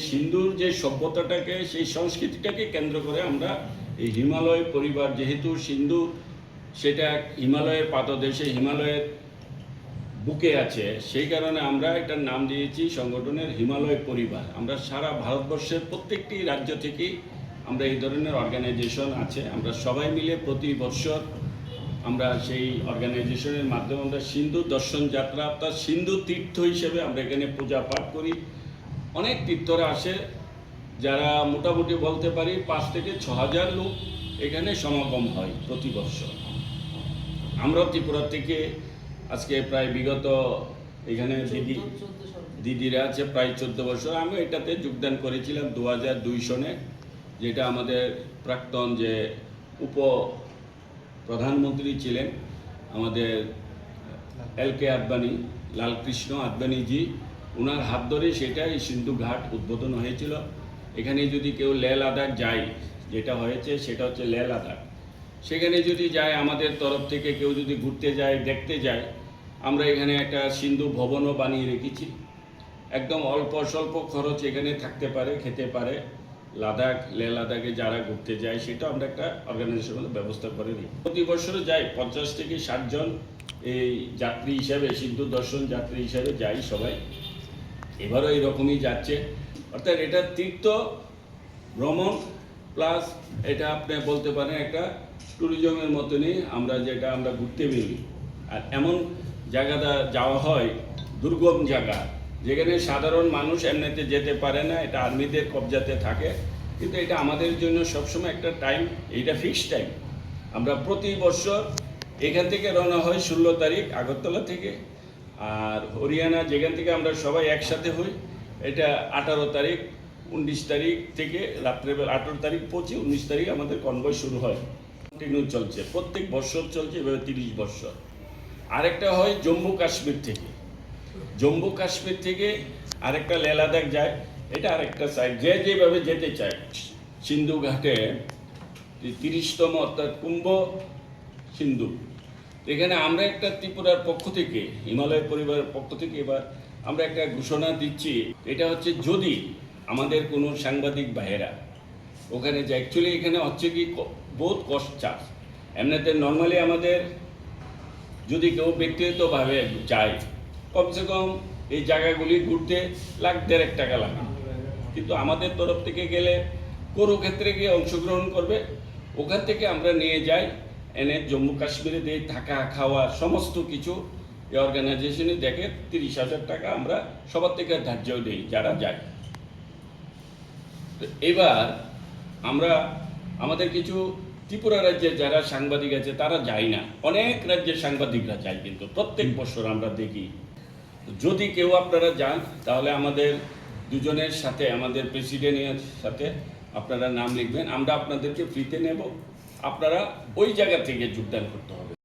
সিন্ধুর যে সভ্যতাটাকে, সেই সংস্কৃতিটাকে কেন্দ্র করে আমরা এই হিমালয় পরিবার, যেহেতু সিন্ধু সেটা হিমালয়ের পাদদেশে, হিমালয়ের বুকে আছে, সেই কারণে আমরা এটার নাম দিয়েছি সংগঠনের হিমালয় পরিবার। আমরা সারা ভারতবর্ষের প্রত্যেকটি রাজ্য থেকেই আমরা এই ধরনের অর্গানাইজেশন আছে। আমরা সবাই মিলে প্রতি বছর আমরা সেই অর্গানাইজেশনের মাধ্যমে আমরা সিন্ধু দর্শন যাত্রা, অর্থাৎ সিন্ধু তীর্থ হিসেবে আমরা এখানে পূজা পাঠ করি। অনেক তীর্থরা আসে, যারা মোটামুটি বলতে পারি 5 থেকে 6,000 লোক এখানে সমাগম হয় প্রতি বছর। আমরা ত্রিপুরা থেকে আজকে প্রায় বিগত এখানে দিদিরা আছে প্রায় 14 বছর। আমি এটাতে যোগদান করেছিলাম 2002 সনে, যেটা আমাদের প্রাক্তন যে উপ প্রধানমন্ত্রী ছিলেন আমাদের LK আদবানি, লালকৃষ্ণ আদবানিজি, ওনার হাত ধরে সেটা এই সিন্ধু ঘাট উদ্বোধন হয়েছিল। এখানে যদি কেউ লেহ লাদাখ যায়, যেটা হয়েছে সেটা হচ্ছে লেহ লাদাখ, সেখানে যদি যায় আমাদের তরফ থেকে কেউ যদি ঘুরতে যায়, দেখতে যায়, আমরা এখানে একটা সিন্ধু ভবনও বানিয়ে রেখেছি। একদম অল্প স্বল্প খরচ এখানে থাকতে পারে, খেতে পারে। লেহ লাদাখে যারা ঘুরতে যায় সেটা আমরা একটা অর্গানাইজেশনের ব্যবস্থা করে নিই। প্রতি বছরে যাই 50 থেকে 60 জন এই যাত্রী হিসাবে, সিন্ধু দর্শন যাত্রী হিসাবে যাই সবাই। এবারও এইরকমই যাচ্ছে। অর্থাৎ এটা তীর্থ ভ্রমণ প্লাস এটা আপনি বলতে পারেন একটা ট্যুরিজমের মতনই, যেটা আমরা ঘুরতে বেরি। আর এমন জায়গাটা যাওয়া হয়, দুর্গম জায়গা, যেখানে সাধারণ মানুষ এমনিতে যেতে পারে না, এটা আর্মিদের কবজাতে থাকে। কিন্তু এটা আমাদের জন্য সবসময় একটা টাইম, এইটা ফিক্সড টাইম। আমরা প্রতি বছর এখান থেকে রওনা হয় 16 তারিখ আগরতলা থেকে, আর হরিয়ানা যেখান থেকে আমরা সবাই একসাথে হই, এটা 18 তারিখ 19 তারিখ থেকে রাত্রেবেলা 18 তারিখ পৌঁছে 19 তারিখ আমাদের কনভয় শুরু হয়। কন্টিনিউ চলছে, প্রত্যেক বছর চলছে, এভাবে 30 বছর। আরেকটা হয় জম্মু কাশ্মীর থেকে আরেকটা লেহ লাদাখ যায়, এটা আরেকটা সাইড, যে যেভাবে যেতে চায়। সিন্ধু ঘাটে 30তম অর্থাৎ কুম্ভ সিন্ধু, এখানে আমরা একটা ত্রিপুরার পক্ষ থেকে, হিমালয় পরিবারের পক্ষ থেকে এবার আমরা একটা ঘোষণা দিচ্ছি। এটা হচ্ছে যদি আমাদের কোনো সাংবাদিক ভাইয়েরা ওখানে যায়, অ্যাকচুয়ালি এখানে হচ্ছে কি বহুত কষ্ট চার্জ। এমনিতে নর্মালি আমাদের যদি কেউ ব্যক্তিগতভাবে যায়, কমসে কম এই জায়গাগুলি ঘুরতে 1,50,000 টাকা লাগে। কিন্তু আমাদের তরফ থেকে গেলে কুরুক্ষেত্রে গিয়ে অংশগ্রহণ করবে, ওখান থেকে আমরা নিয়ে যাই, এনে জম্মু কাশ্মীরে দিয়ে থাকা খাওয়া সমস্ত কিছু এই অর্গানাইজেশনে দেখে 30,000 টাকা আমরা সবার থেকে ধার্য দিই যারা যায়। তো এবার আমরা আমাদের কিছু ত্রিপুরা রাজ্যে যারা সাংবাদিক আছে তারা যায় না, অনেক রাজ্যের সাংবাদিকরা যায়, কিন্তু প্রত্যেক বছর আমরা দেখি। যদি কেউ আপনারা যান তাহলে আমাদের দুজনের সাথে, আমাদের প্রেসিডেন্টের সাথে আপনারা নাম লিখবেন, আমরা আপনাদেরকে ফ্রিতে নেব। আপনারা ওই জায়গা থেকে যোগদান করতে হবে।